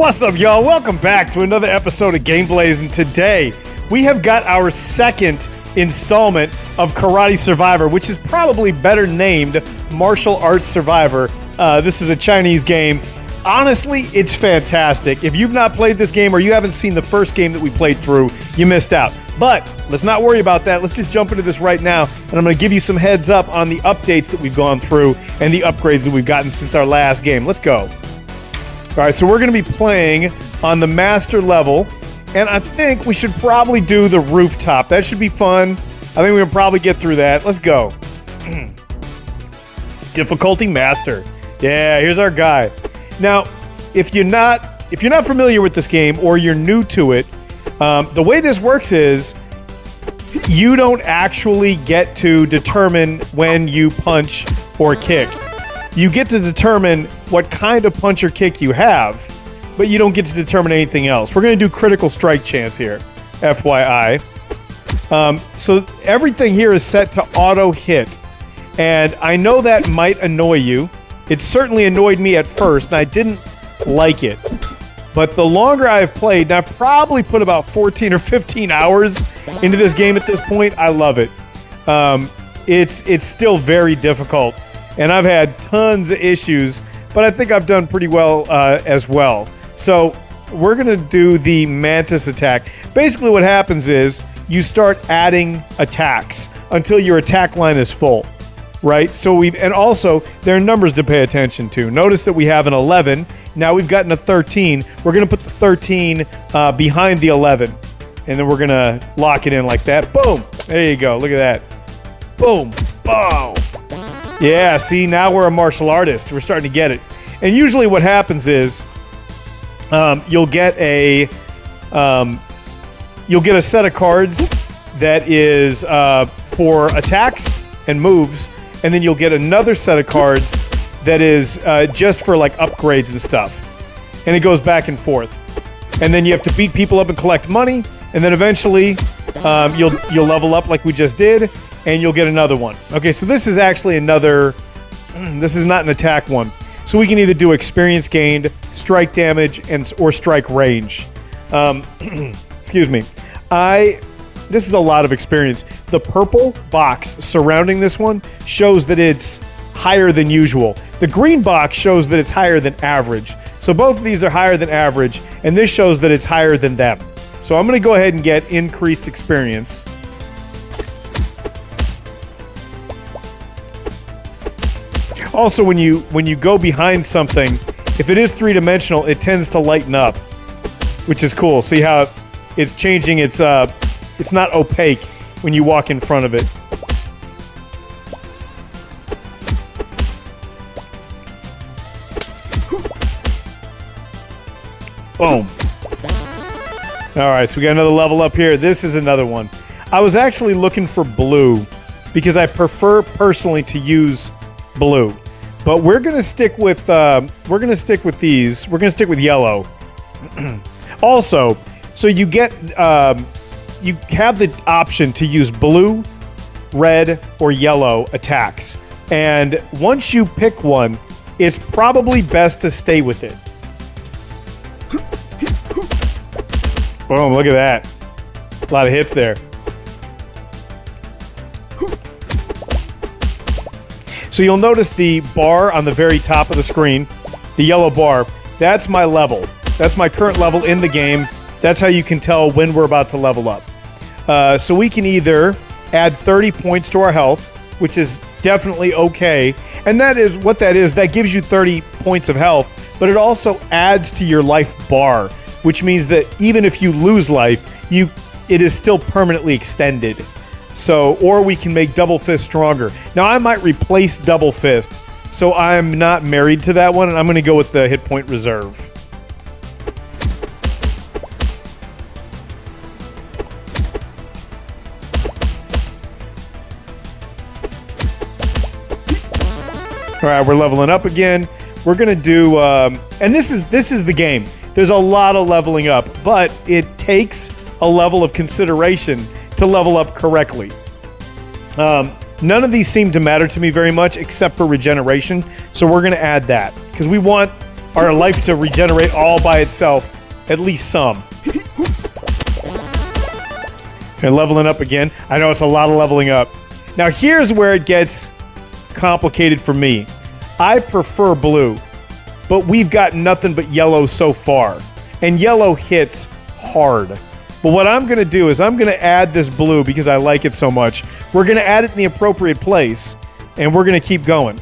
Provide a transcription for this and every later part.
What's up, y'all? Welcome back to another episode of Gameblaze, and today we have got our second installment of Karate Survivor, which is probably better named Martial Arts Survivor. This is a Chinese game. Honestly, it's fantastic. If you've not played this game or you haven't seen the first game that we played through, you missed out. But let's not worry about that. Let's just jump into this right now, and I'm going to give you some heads up on the updates that we've gone through and the upgrades that we've gotten since our last game. Let's go. All right, so we're going to be playing on the master level, and I think we should probably do the rooftop. That should be fun. I think we can probably get through that. Let's go. Difficulty master. Yeah, here's our guy. Now, if you're not familiar with this game or you're new to it, the way this works is you don't actually get to determine when you punch or kick. You get to determine what kind of punch or kick you have, but you don't get to determine anything else. We're going to do critical strike chance here, FYI. So everything here is set to auto hit, and I know that might annoy you. It certainly annoyed me at first, and I didn't like it. But the longer I've played, and I've probably put about 14 or 15 hours into this game at this point, I love it. It's still very difficult, and I've had tons of issues, but I think I've done pretty well as well. So we're going to do the Mantis attack. Basically what happens is you start adding attacks until your attack line is full. Right? So and also there are numbers to pay attention to. Notice that we have an 11. Now we've gotten a 13. We're going to put the 13 behind the 11. And then we're going to lock it in like that. Boom! There you go. Look at that. Boom! Boom! Yeah, see, now we're a martial artist. We're starting to get it. And usually what happens is you'll get a set of cards that is for attacks and moves. And then you'll get another set of cards that is just for like upgrades and stuff. And it goes back and forth. And then you have to beat people up and collect money. And then eventually you'll level up like we just did. And you'll get another one. Okay, so this is actually another... This is not an attack one. So we can either do experience gained, strike damage, or strike range. Excuse me. This is a lot of experience. The purple box surrounding this one shows that it's higher than usual. The green box shows that it's higher than average. So both of these are higher than average, and this shows that it's higher than them. So I'm going to go ahead and get increased experience. Also, when you go behind something, if it is three-dimensional, it tends to lighten up, which is cool. See how it's changing its... It's not opaque when you walk in front of it. Boom. Alright, so we got another level up here. This is another one. I was actually looking for blue because I prefer personally to use blue. But we're gonna stick with these. We're gonna stick with yellow. Also, so you get you have the option to use blue, red, or yellow attacks. And once you pick one, it's probably best to stay with it. Boom, look at that. A lot of hits there. So you'll notice the bar on the very top of the screen, the yellow bar, that's my level. That's my current level in the game. That's how you can tell when we're about to level up. So we can either add 30 points to our health, which is definitely okay. And that is what that is. That gives you 30 points of health, but it also adds to your life bar, which means that even if you lose life, it is still permanently extended. So, or we can make Double Fist stronger. Now, I might replace Double Fist, so I'm not married to that one, and I'm going to go with the hit point reserve. All right, we're leveling up again. We're gonna do, and this is the game. There's a lot of leveling up, but it takes a level of consideration to level up correctly. None of these seem to matter to me very much except for regeneration, so we're gonna add that because we want our life to regenerate all by itself, at least some. And leveling up again. I know it's a lot of leveling up. Now here's where it gets complicated for me. I prefer blue, but we've got nothing but yellow so far. And yellow hits hard. But what I'm going to do is I'm going to add this blue because I like it so much. We're going to add it in the appropriate place, and we're going to keep going.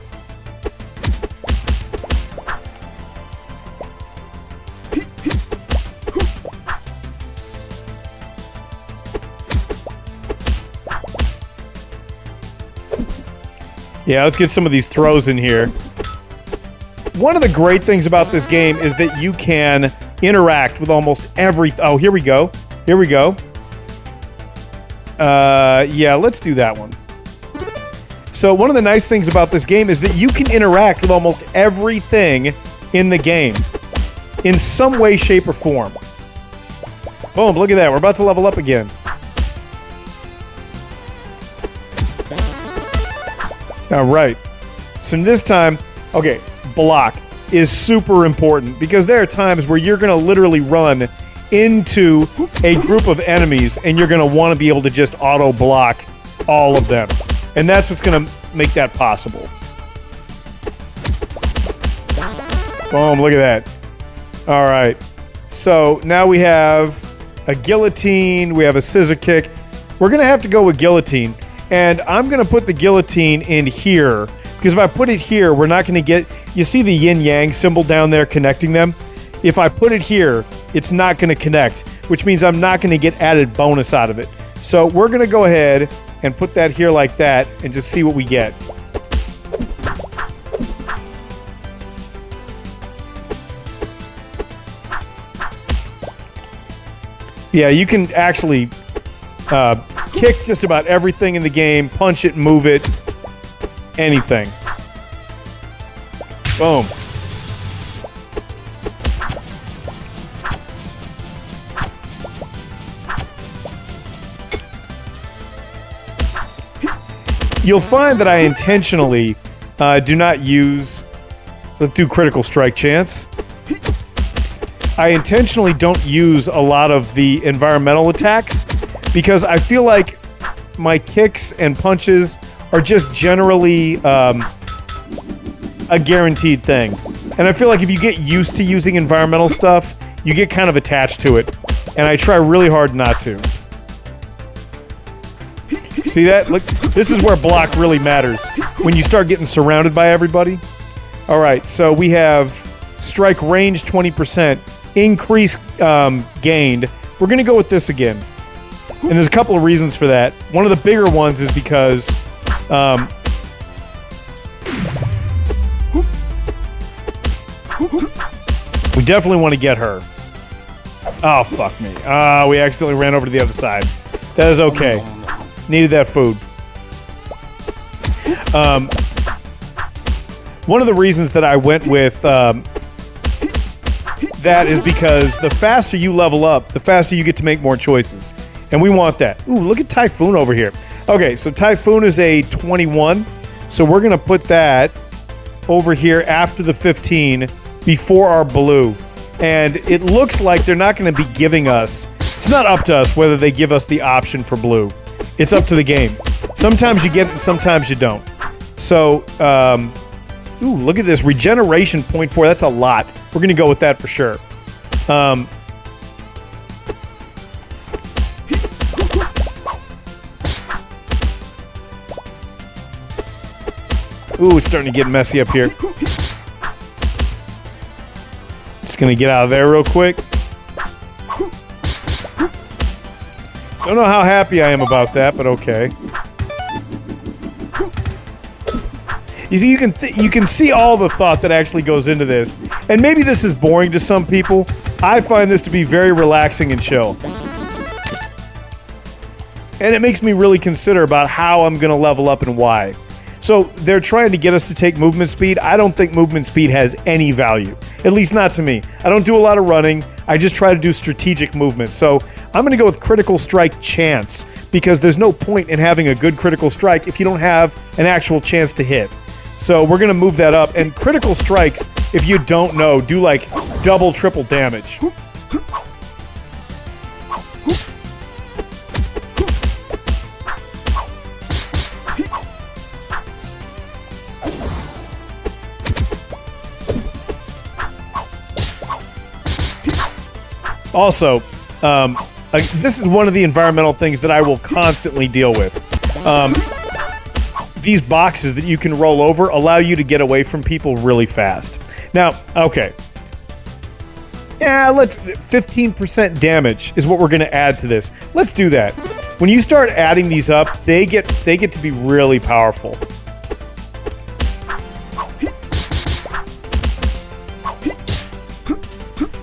Yeah, let's get some of these throws in here. One of the great things about this game is that you can interact with almost every... Oh, here we go. Here we go. Yeah, let's do that one. So one of the nice things about this game is that you can interact with almost everything in the game in some way, shape, or form. Boom, look at that. We're about to level up again. All right. So this time, okay, block is super important because there are times where you're going to literally run into a group of enemies and you're going to want to be able to just auto block all of them. And that's what's going to make that possible. Boom, look at that. All right. So now we have a guillotine, we have a scissor kick. We're going to have to go with guillotine. And I'm going to put the guillotine in here, because if I put it here, we're not going to get... You see the yin-yang symbol down there connecting them? If I put it here, it's not going to connect, which means I'm not going to get added bonus out of it. So we're going to go ahead and put that here like that and just see what we get. Yeah, you can actually... kick just about everything in the game, punch it, move it, anything. Boom. You'll find that I intentionally do not use... Let's do critical strike chance. I intentionally don't use a lot of the environmental attacks because I feel like my kicks and punches are just generally a guaranteed thing. And I feel like if you get used to using environmental stuff, you get kind of attached to it. And I try really hard not to. See that? Look, this is where block really matters. When you start getting surrounded by everybody. Alright, so we have strike range 20%, increase gained. We're going to go with this again. And there's a couple of reasons for that. One of the bigger ones is because we definitely want to get her. Oh, fuck me. We accidentally ran over to the other side. That is okay. Needed that food. One of the reasons that I went with that is because the faster you level up, the faster you get to make more choices. And we want that. Ooh, look at Typhoon over here. Okay, so Typhoon is a 21. So we're going to put that over here after the 15 before our blue. And it looks like they're not going to be giving us... It's not up to us whether they give us the option for blue. It's up to the game. Sometimes you get it and sometimes you don't. So, ooh, look at this. Regeneration 0.4. That's a lot. We're going to go with that for sure. Ooh, it's starting to get messy up here. Just gonna get out of there real quick. Don't know how happy I am about that, but okay. You see, you can see all the thought that actually goes into this. And maybe this is boring to some people. I find this to be very relaxing and chill. And it makes me really consider about how I'm gonna level up and why. So they're trying to get us to take movement speed. I don't think movement speed has any value. At least not to me. I don't do a lot of running. I just try to do strategic movement. So I'm going to go with critical strike chance because there's no point in having a good critical strike if you don't have an actual chance to hit. So we're going to move that up. And critical strikes if you don't know, do like double, triple damage. Also, this is one of the environmental things that I will constantly deal with. These boxes that you can roll over allow you to get away from people really fast. Now, okay. Yeah, 15% damage is what we're going to add to this. Let's do that. When you start adding these up, they get to be really powerful.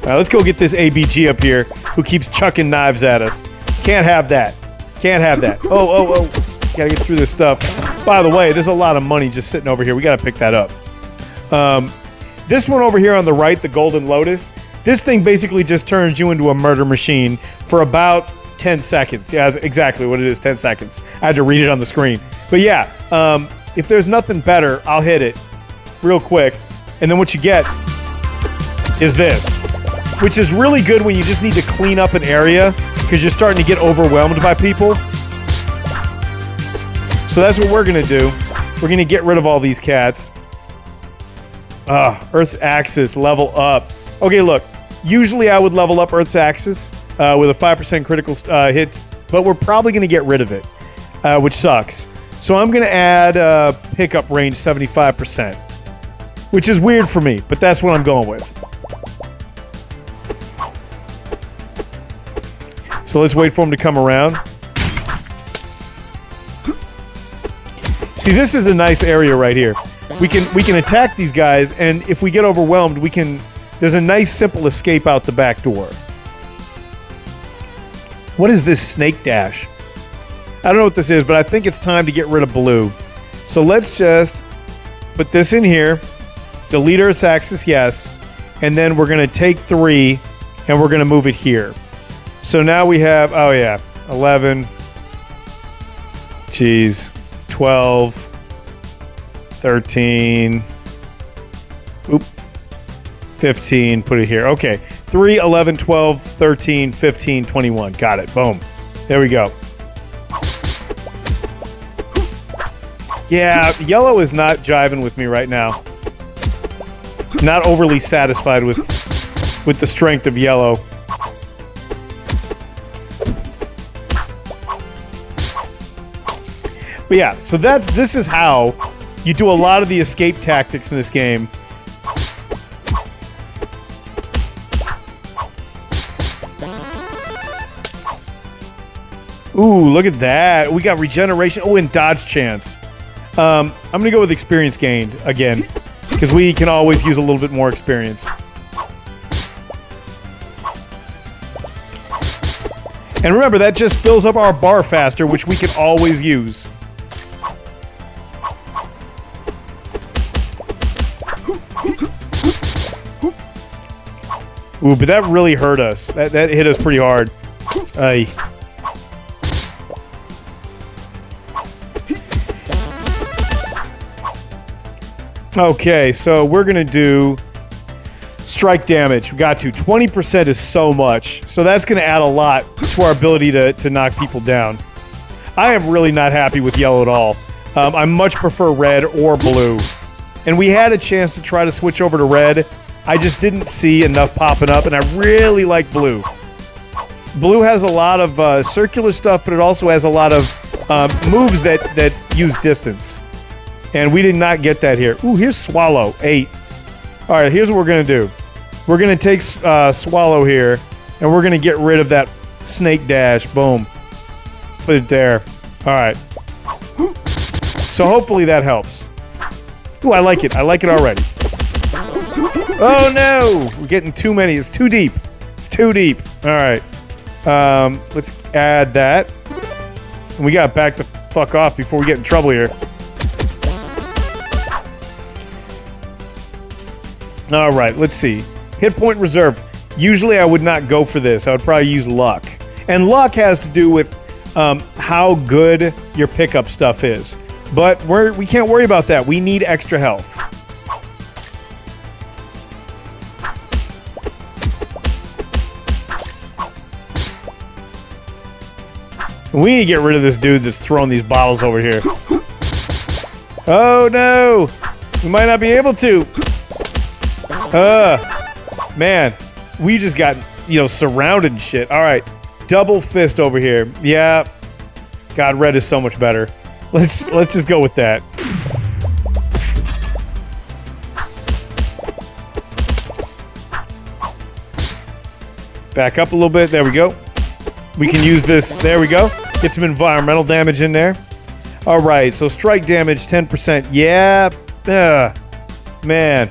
All right, let's go get this ABG up here who keeps chucking knives at us. Can't have that. Can't have that. Oh. Gotta get through this stuff. By the way, there's a lot of money just sitting over here. We gotta pick that up. This one over here on the right, the Golden Lotus, this thing basically just turns you into a murder machine for about 10 seconds. Yeah, that's exactly what it is, 10 seconds. I had to read it on the screen. But yeah, if there's nothing better, I'll hit it real quick. And then what you get is this, which is really good when you just need to clean up an area because you're starting to get overwhelmed by people. So that's what we're going to do. We're going to get rid of all these cats. Earth's Axis, level up. Okay, look. Usually I would level up Earth's Axis with a 5% critical hit, but we're probably going to get rid of it, which sucks. So I'm going to add pickup range 75%, which is weird for me, but that's what I'm going with. So let's wait for him to come around. See, this is a nice area right here. We can attack these guys, and if we get overwhelmed, there's a nice simple escape out the back door. What is this snake dash? I don't know what this is, but I think it's time to get rid of blue. So let's just put this in here, delete Earth's Axis, yes, and then we're going to take 3 and we're going to move it here. So now we have, 11, 12, 13, 15, put it here. Okay, 3, 11, 12, 13, 15, 21. Got it. Boom. There we go. Yeah, yellow is not jiving with me right now. Not overly satisfied with the strength of yellow. But yeah, so this is how you do a lot of the escape tactics in this game. Ooh, look at that. We got regeneration. Oh, and dodge chance. I'm going to go with experience gained again, because we can always use a little bit more experience. And remember, that just fills up our bar faster, which we can always use. Ooh, but that really hurt us. That hit us pretty hard. Aye. Okay, so we're gonna do strike damage. We got to. 20% is so much. So that's gonna add a lot to our ability to knock people down. I am really not happy with yellow at all. I much prefer red or blue. And we had a chance to try to switch over to red. I just didn't see enough popping up, and I really like blue. Blue has a lot of circular stuff, but it also has a lot of moves that use distance. And we did not get that here. Ooh, here's Swallow, 8. All right, here's what we're going to do. We're going to take Swallow here, and we're going to get rid of that snake dash. Boom. Put it there. All right. So hopefully that helps. Ooh, I like it. I like it already. Oh, no. We're getting too many. It's too deep. It's too deep. All right. Let's add that. And we got to back the fuck off before we get in trouble here. All right, let's see. Hit point reserve. Usually I would not go for this. I would probably use luck. And luck has to do with how good your pickup stuff is. But we can't worry about that. We need extra health. We need to get rid of this dude that's throwing these bottles over here. Oh no! We might not be able to. Man, we just got, you know, surrounded and shit. All right, double fist over here. Yeah, God, red is so much better. Let's just go with that. Back up a little bit. There we go. We can use this. There we go. Get some environmental damage in there. All right, so strike damage 10%. Yeah. Man.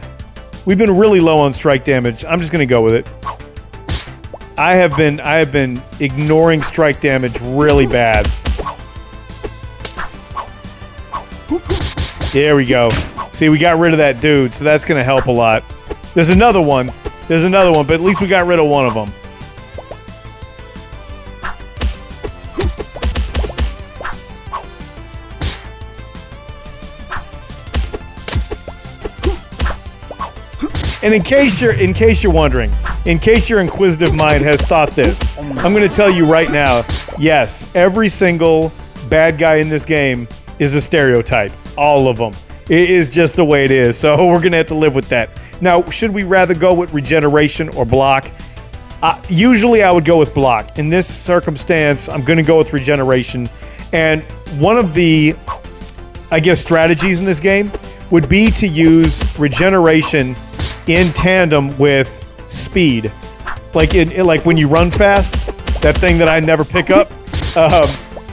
We've been really low on strike damage. I'm just going to go with it. I have been ignoring strike damage really bad. There we go. See, we got rid of that dude, so that's going to help a lot. There's another one. But at least we got rid of one of them. And in case you're wondering, in case your inquisitive mind has thought this, I'm going to tell you right now, yes, every single bad guy in this game is a stereotype. All of them. It is just the way it is. So we're going to have to live with that. Now, should we rather go with regeneration or block? Usually I would go with block. In this circumstance, I'm going to go with regeneration. And one of the, I guess, strategies in this game would be to use regeneration in tandem with speed, like when you run fast, that thing that I never pick up,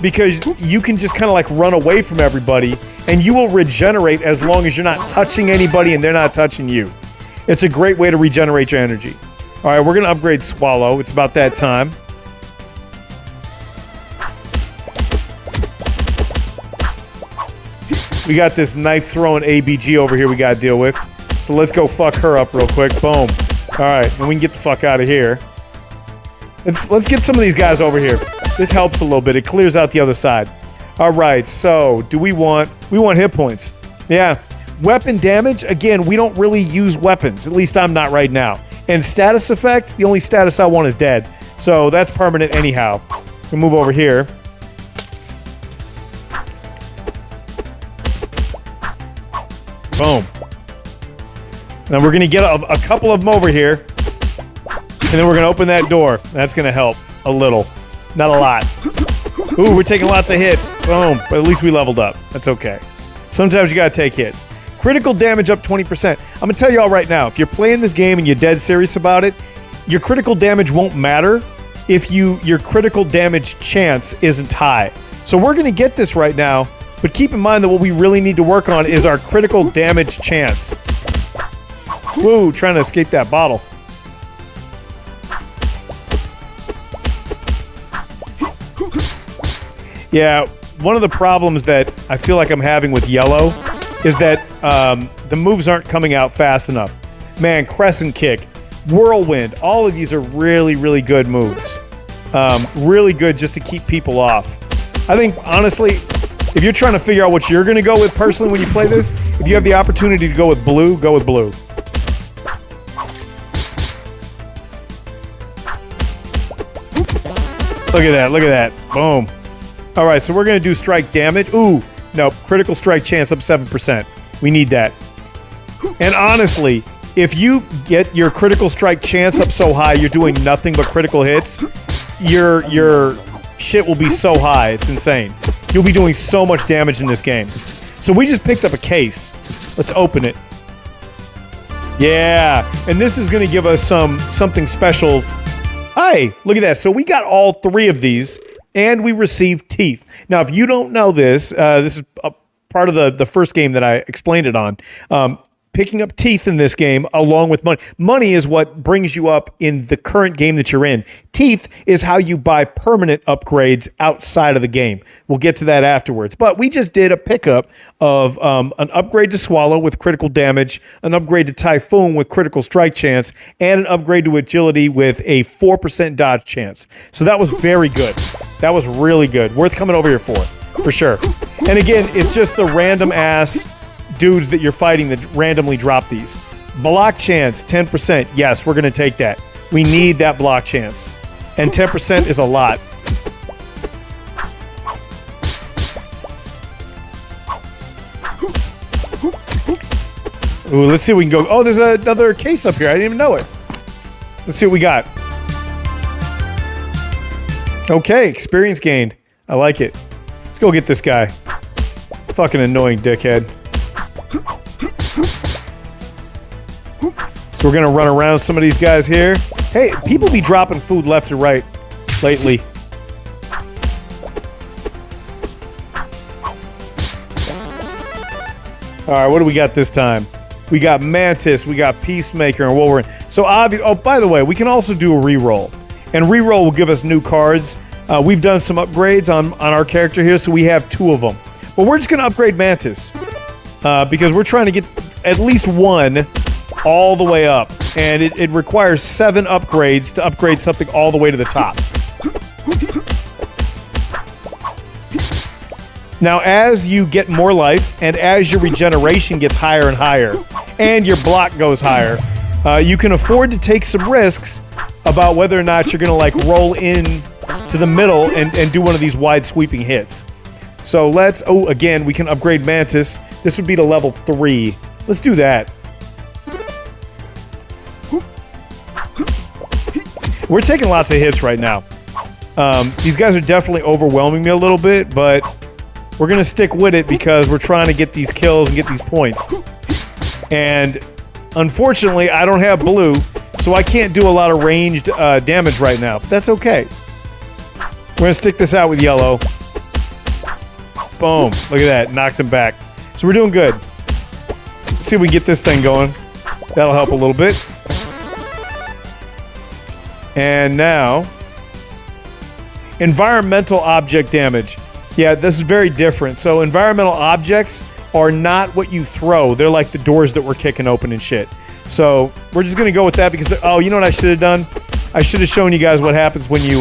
because you can just kind of like run away from everybody, and you will regenerate as long as you're not touching anybody and they're not touching you. It's a great way to regenerate your energy. All right, we're gonna upgrade Swallow. It's about that time. We got this knife throwing ABG over here we gotta deal with. So let's go fuck her up real quick. Boom. Alright, and we can get the fuck out of here. Let's get some of these guys over here. This helps a little bit. It clears out the other side. Alright, so do we want hit points. Yeah. Weapon damage, again, we don't really use weapons. At least I'm not right now. And status effect, the only status I want is dead. So that's permanent anyhow. We'll move over here. Boom. Now we're going to get a couple of them over here, and then we're going to open that door. That's going to help a little. Not a lot. Ooh, we're taking lots of hits. Boom. But at least we leveled up. That's okay. Sometimes you got to take hits. Critical damage up 20%. I'm going to tell you all right now, if you're playing this game and you're dead serious about it, your critical damage won't matter if your critical damage chance isn't high. So we're going to get this right now, but keep in mind that what we really need to work on is our critical damage chance. Woo, trying to escape that bottle. Yeah, one of the problems that I feel like I'm having with yellow is that the moves aren't coming out fast enough. Man, crescent kick, whirlwind, all of these are really, really good moves. Really good just to keep people off. I think, honestly, if you're trying to figure out what you're going to go with personally when you play this, if you have the opportunity to go with blue, go with blue. Look at that, look at that. Boom. All right, so we're going to do strike damage. Ooh, no, critical strike chance up 7%. We need that. And honestly, if you get your critical strike chance up so high, you're doing nothing but critical hits, your shit will be so high, it's insane. You'll be doing so much damage in this game. So we just picked up a case. Let's open it. Yeah, and this is going to give us something special. Hey, look at that. So we got all three of these, and we received teeth. Now, if you don't know this, this is a part of the first game that I explained it on. Picking up teeth in this game along with money. Money is what brings you up in the current game that you're in. Teeth is how you buy permanent upgrades outside of the game. We'll get to that afterwards. But we just did a pickup of an upgrade to Swallow with critical damage, an upgrade to Typhoon with critical strike chance, and an upgrade to Agility with a 4% dodge chance. So that was very good. That was really good. Worth coming over here for sure. And again, it's just the random ass dudes that you're fighting that randomly drop these. Block chance, 10%. Yes, we're going to take that. We need that block chance. And 10% is a lot. Ooh, let's see if we can go. Oh, there's another case up here. I didn't even know it. Let's see what we got. Okay, experience gained. I like it. Let's go get this guy. Fucking annoying dickhead. So we're gonna run around some of these guys here. Hey, people be dropping food left and right lately. Alright, what do we got this time? We got Mantis, we got Peacemaker, and Wolverine. So oh, by the way, we can also do a reroll. And reroll will give us new cards. We've done some upgrades on our character here, so we have 2 of them. But we're just going to upgrade Mantis. Because we're trying to get at least 1 all the way up. And it requires 7 upgrades to upgrade something all the way to the top. Now, as you get more life, and as your regeneration gets higher and higher, and your block goes higher, you can afford to take some risks about whether or not you're going to, like, roll in to the middle and do one of these wide sweeping hits. So let's... Oh, again, we can upgrade Mantis. This would be to level 3. Let's do that. We're taking lots of hits right now. These guys are definitely overwhelming me a little bit, but... we're going to stick with it because we're trying to get these kills and get these points. And unfortunately, I don't have blue, so I can't do a lot of ranged damage right now. But that's okay. We're going to stick this out with yellow. Boom. Look at that. Knocked him back. So we're doing good. Let's see if we can get this thing going. That'll help a little bit. And now... environmental object damage. Yeah, this is very different. So environmental objects are not what you throw. They're like the doors that we're kicking open and shit. So we're just going to go with that because... oh, you know what I should have done? I should have shown you guys what happens when you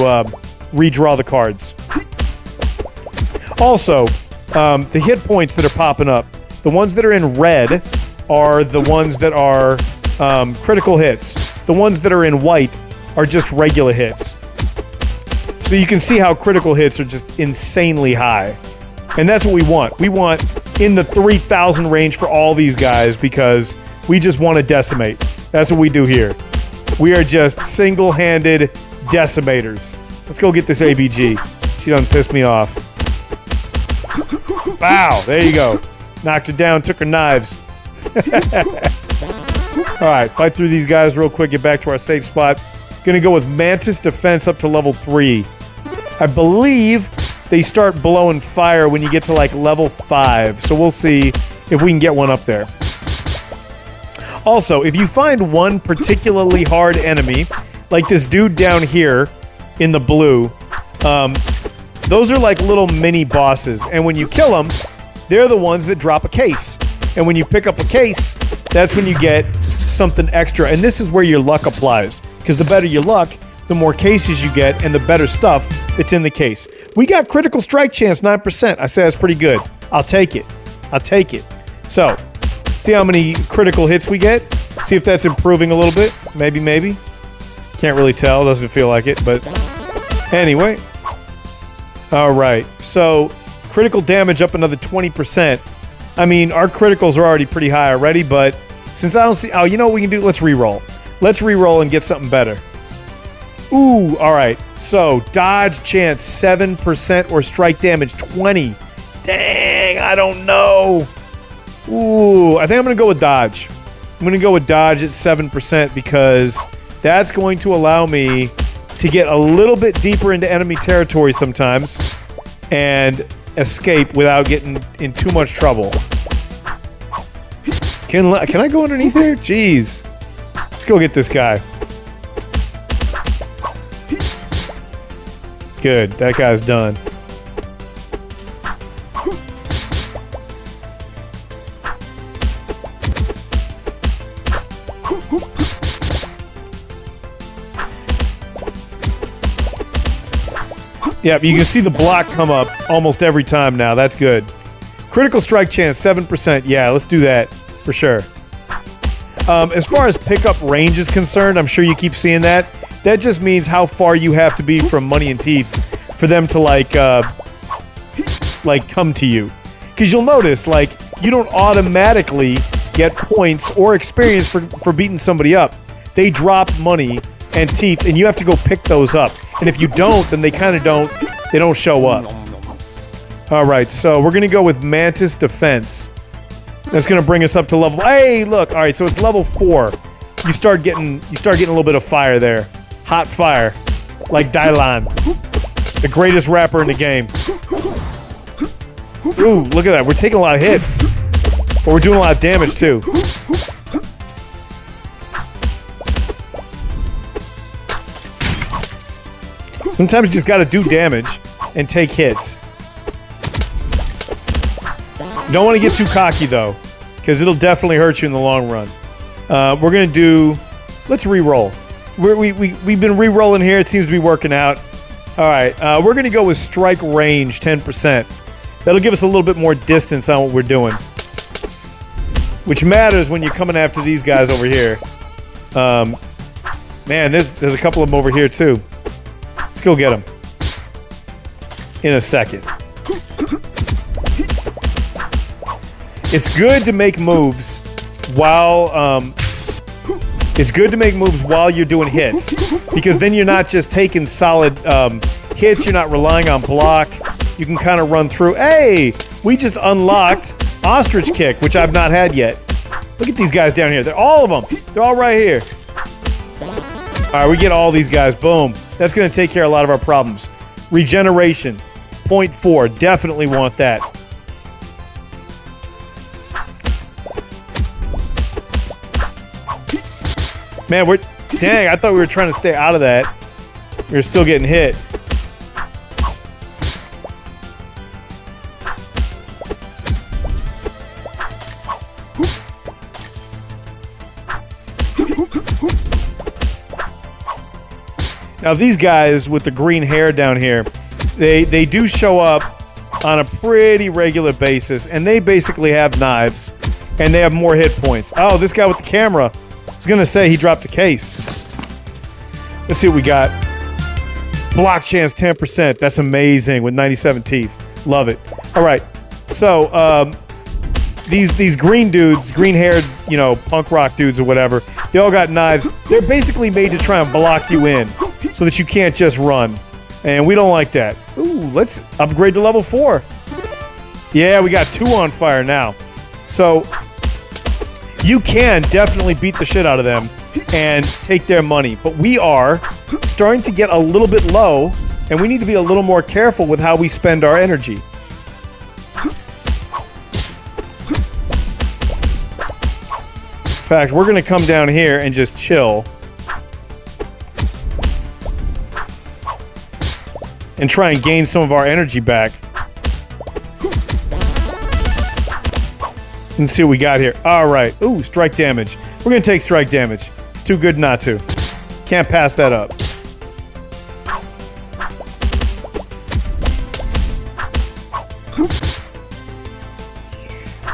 redraw the cards. Also, the hit points that are popping up, the ones that are in red are the ones that are critical hits. The ones that are in white are just regular hits. So you can see how critical hits are just insanely high. And that's what we want. We want in the 3,000 range for all these guys because we just want to decimate. That's what we do here. We are just single-handed decimators. Let's go get this ABG. She done pissed me off. Wow, there you go. Knocked her down, took her knives. Alright, fight through these guys real quick, get back to our safe spot. Gonna go with Mantis Defense up to level 3. I believe they start blowing fire when you get to like level 5, so we'll see if we can get one up there. Also, if you find one particularly hard enemy, like this dude down here in the blue, those are like little mini bosses, and when you kill them, they're the ones that drop a case. And when you pick up a case, that's when you get something extra, and this is where your luck applies, because the better your luck, the more cases you get, and the better stuff that's in the case. We got critical strike chance, 9%. I say that's pretty good. I'll take it. I'll take it. So, see how many critical hits we get? See if that's improving a little bit. Maybe, maybe. Can't really tell. Doesn't feel like it, but anyway. Alright, so critical damage up another 20%. I mean, our criticals are already pretty high already, but since I don't see... oh, you know what we can do? Let's reroll. Let's reroll and get something better. Ooh, alright. So, dodge chance 7% or strike damage 20. Dang, I don't know. Ooh, I think I'm going to go with dodge. I'm going to go with dodge at 7% because that's going to allow me to get a little bit deeper into enemy territory sometimes and escape without getting in too much trouble. Can I go underneath here? Jeez. Let's go get this guy. Good, that guy's done. Yep, you can see the block come up almost every time now. That's good. Critical strike chance, 7%. Yeah, let's do that for sure. As far as pickup range is concerned, I'm sure you keep seeing that. That just means how far you have to be from Money and Teeth for them to, like come to you. Because you'll notice, like, you don't automatically get points or experience for beating somebody up. They drop money and teeth, and you have to go pick those up. And if you don't, then they kind of don't. They don't show up. All right, so we're gonna go with Mantis Defense. That's gonna bring us up to level. Hey, look. All right, so it's level 4. You start getting a little bit of fire there. Hot fire, like Dylan, the greatest rapper in the game. Ooh, look at that. We're taking a lot of hits, but we're doing a lot of damage too. Sometimes you just gotta do damage and take hits. Don't want to get too cocky though, because it'll definitely hurt you in the long run. We're gonna do. Let's re-roll. We've been re-rolling here. It seems to be working out. All right, we're gonna go with strike range 10%. That'll give us a little bit more distance on what we're doing, which matters when you're coming after these guys over here. Man, there's a couple of them over here too. Let's go get them in a second. It's good to make moves while you're doing hits, because then you're not just taking solid hits. You're not relying on block. You can kind of run through. Hey, we just unlocked Ostrich Kick, which I've not had yet. Look at these guys down here. They're all of them. They're all right here. All right, we get all these guys. Boom. That's going to take care of a lot of our problems. Regeneration, 0.4. Definitely want that. Man, dang, I thought we were trying to stay out of that. We were still getting hit. Now these guys with the green hair down here, they do show up on a pretty regular basis, and they basically have knives, and they have more hit points. Oh, this guy with the camera. I was gonna say he dropped a case. Let's see what we got. Block chance 10%. That's amazing with 97 teeth. Love it. All right. So these green dudes, green-haired, you know, punk rock dudes or whatever, they all got knives. They're basically made to try and block you in so that you can't just run. And we don't like that. Ooh, let's upgrade to level 4. Yeah, we got 2 on fire now. So you can definitely beat the shit out of them and take their money. But we are starting to get a little bit low, and we need to be a little more careful with how we spend our energy. In fact, we're going to come down here and just chill. And try and gain some of our energy back. And see what we got here. Alright. Ooh, strike damage. We're going to take strike damage. It's too good not to. Can't pass that up.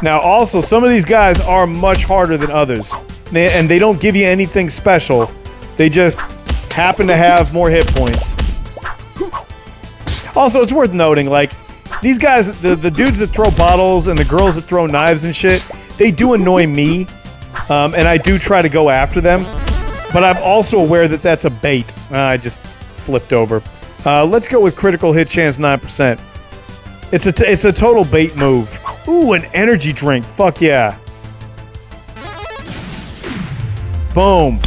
Now, also, some of these guys are much harder than others. And they don't give you anything special. They just happen to have more hit points. Also, it's worth noting, like, these guys, the dudes that throw bottles and the girls that throw knives and shit, they do annoy me, and I do try to go after them, but I'm also aware that that's a bait. I just flipped over. Let's go with critical hit chance 9%. It's a total bait move. Ooh, an energy drink. Fuck yeah. Boom.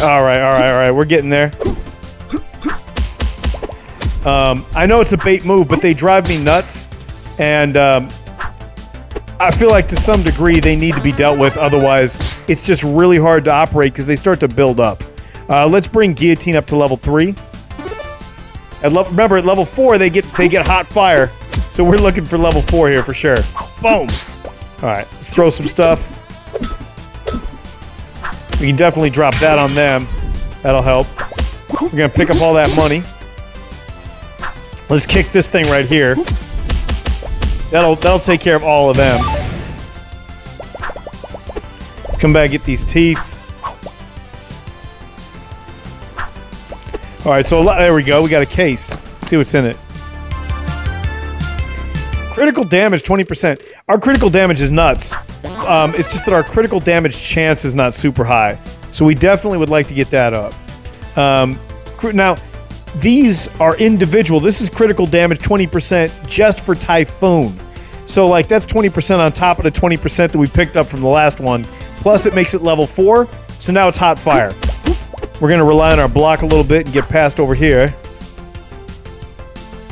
All right. We're getting there. I know it's a bait move, but they drive me nuts, and I feel like to some degree they need to be dealt with. Otherwise, it's just really hard to operate because they start to build up. Let's bring Guillotine up to level 3. Remember, at level 4 they get hot fire, so we're looking for level 4 here for sure. Boom. All right, let's throw some stuff. We can definitely drop that on them. That'll help. We're gonna pick up all that money. Let's kick this thing right here. That'll take care of all of them. Come back, get these teeth. All right, so there we go. We got a case. see what's in it. Critical damage, 20%. Our critical damage is nuts. It's just that our critical damage chance is not super high. So we definitely would like to get that up. Now, these are individual. This is critical damage, 20% just for Typhoon. So, like, that's 20% on top of the 20% that we picked up from the last one. Plus, it makes it level 4. So now it's Hot Fire. We're going to rely on our block a little bit and get past over here.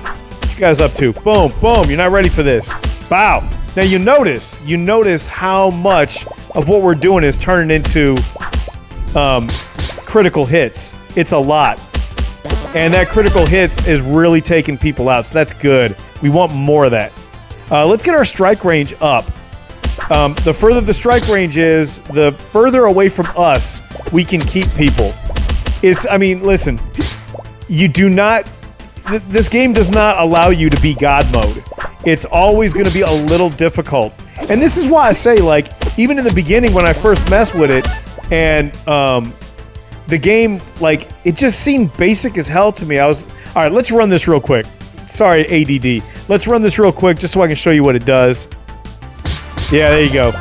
What you guys up to? Boom, boom. You're not ready for this. Bow. Now you notice how much of what we're doing is turning into critical hits. It's a lot. And that critical hits is really taking people out. So that's good. We want more of that. Let's get our strike range up. The further the strike range is, the further away from us we can keep people. Listen, you do not... This game does not allow you to be God mode. It's always going to be a little difficult. And this is why I say, like, even in the beginning when I first messed with it, and the game, like, it just seemed basic as hell to me. All right, let's run this real quick. Sorry, ADD. Let's run this real quick just so I can show you what it does. Yeah, there you go.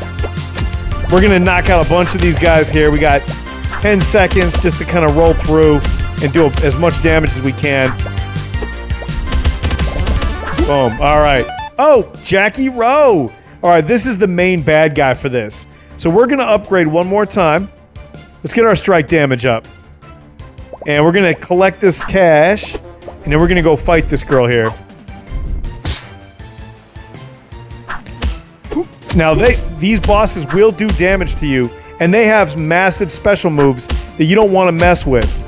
We're going to knock out a bunch of these guys here. We got 10 seconds just to kind of roll through and do as much damage as we can. Boom. All right. Oh, Jackie Rowe. All right, this is the main bad guy for this. So we're going to upgrade one more time. Let's get our strike damage up. And we're going to collect this cash. And then we're going to go fight this girl here. Now, these bosses will do damage to you. And they have massive special moves that you don't want to mess with.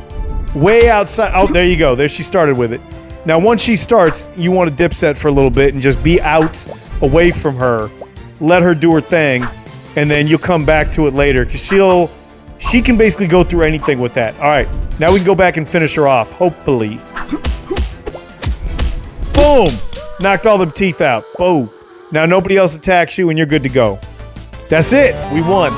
Way outside. Oh, there you go. There she started with it. Now, once she starts, you want to dip set for a little bit and just be out away from her. Let her do her thing. And then you'll come back to it later. Because she can basically go through anything with that. All right. Now we can go back and finish her off. Hopefully. Boom. Knocked all them teeth out. Boom. Now nobody else attacks you and you're good to go. That's it. We won.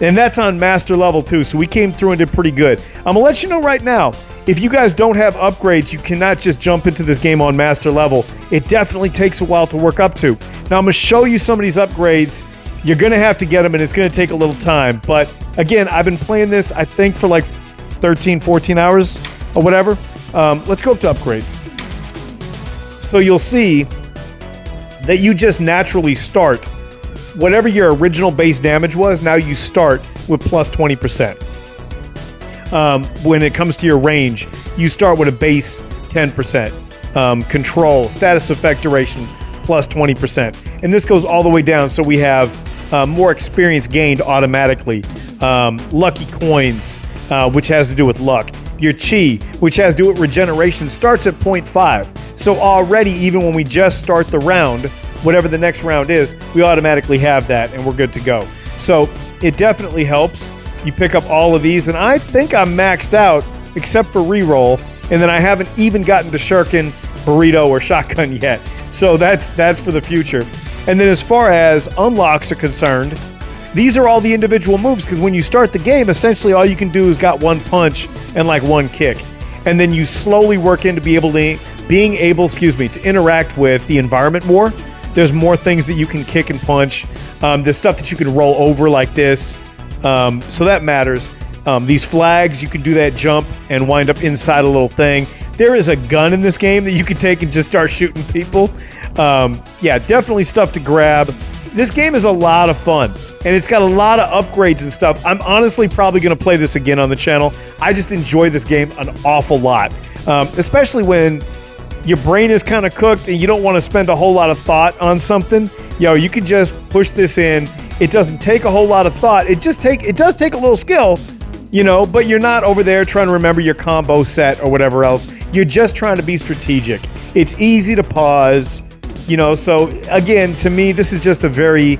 And that's on master level too. So we came through and did pretty good. I'm going to let you know right now. If you guys don't have upgrades, you cannot just jump into this game on master level. It definitely takes a while to work up to. Now I'm going to show you some of these upgrades. You're going to have to get them and it's going to take a little time. But again, I've been playing this, I think, for like 13, 14 hours or whatever. Let's go up to upgrades. So you'll see that you just naturally start. Whatever your original base damage was, now you start with plus 20%. When it comes to your range, you start with a base 10%. Control, status effect duration, plus 20%. And this goes all the way down, so we have more experience gained automatically. Lucky coins, which has to do with luck. Your chi, which has to do with regeneration, starts at 0.5. So already, even when we just start the round, whatever the next round is, we automatically have that, and we're good to go. So it definitely helps. You pick up all of these, and I think I'm maxed out, except for reroll, and then I haven't even gotten to Shuriken, Burrito, or Shotgun yet. So that's for the future. And then as far as unlocks are concerned, these are all the individual moves, because when you start the game, essentially all you can do is got one punch and like one kick. And then you slowly work into being able to interact with the environment more. There's more things that you can kick and punch. There's stuff that you can roll over like this. So that matters. These flags, you can do that jump and wind up inside a little thing. There is a gun in this game that you can take and just start shooting people. Yeah, definitely stuff to grab. This game is a lot of fun, and it's got a lot of upgrades and stuff. I'm honestly probably going to play this again on the channel. I just enjoy this game an awful lot, especially when your brain is kind of cooked and you don't want to spend a whole lot of thought on something. You can just push this in. It doesn't take a whole lot of thought. It does take a little skill, but you're not over there trying to remember your combo set or whatever else. You're just trying to be strategic. It's easy to pause, so again, to me, this is just a very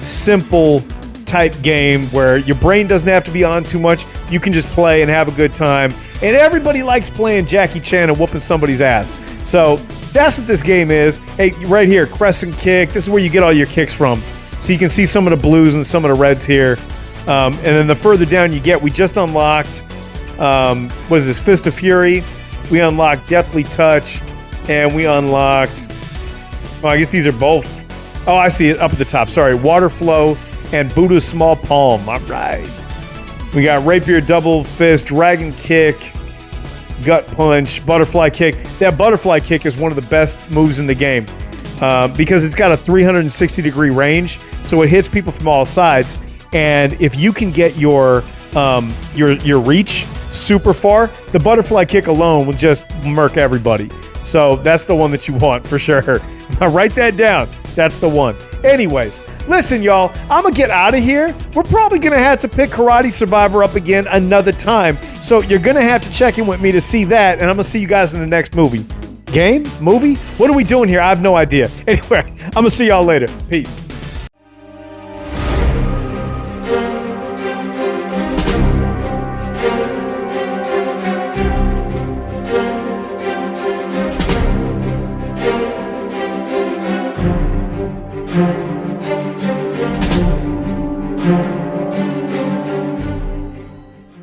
simple type game where your brain doesn't have to be on too much. You can just play and have a good time. And everybody likes playing Jackie Chan and whooping somebody's ass. So that's what this game is. Hey, right here, crescent kick. This is where you get all your kicks from. So you can see some of the blues and some of the reds here. And then the further down you get, we just unlocked, what is this, Fist of Fury. We unlocked Deathly Touch. And we unlocked... Oh, I guess these are both... Oh, I see it up at the top. Sorry. Water Flow and Buddha's Small Palm. All right. We got Rapier, Double Fist, Dragon Kick, Gut Punch, Butterfly Kick. That Butterfly Kick is one of the best moves in the game because it's got a 360-degree range, so it hits people from all sides. And if you can get your reach super far, the Butterfly Kick alone will just murk everybody. So that's the one that you want for sure. Write that down. That's the one. Anyways, listen, y'all, I'm going to get out of here. We're probably going to have to pick Karate Survivor up again another time. So you're going to have to check in with me to see that, and I'm going to see you guys in the next movie. Game? Movie? What are we doing here? I have no idea. Anyway, I'm going to see y'all later. Peace. Thank you.